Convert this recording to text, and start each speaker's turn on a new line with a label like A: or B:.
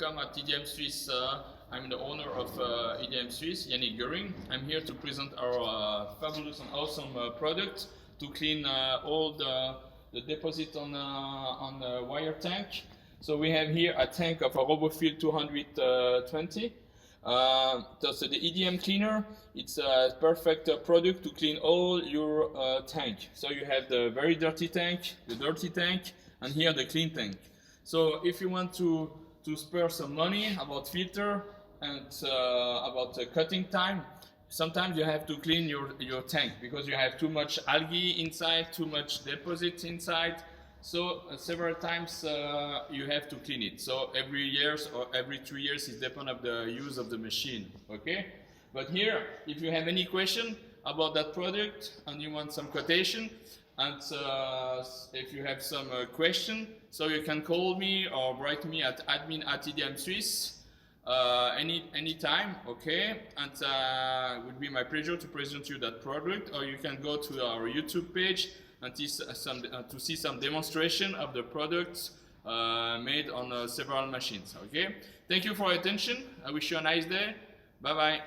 A: welcome at EDM Swiss. I'm the owner of EDM Swiss, Yannick Göring. I'm here to present our fabulous and awesome product to clean all the deposit on the wire tank. So we have here a tank of a RoboFill 220. That's the EDM Cleaner. It's a perfect product to clean all your tank. So you have the very dirty tank, the dirty tank, and here the clean tank. So if you want to spare some money about filter and about cutting time, sometimes you have to clean your tank because you have too much algae inside, too much deposit inside. So several times you have to clean it. So every year or every 2 years, it depends on the use of the machine. Okay. But here, if you have any question about that product and you want some quotation, and if you have some question, so you can call me or write me at admin@EDM Swiss anytime, okay? And it would be my pleasure to present you that product, or you can go to our YouTube page and to see some demonstration of the products made on several machines, okay? Thank you for your attention. I wish you a nice day. Bye-bye.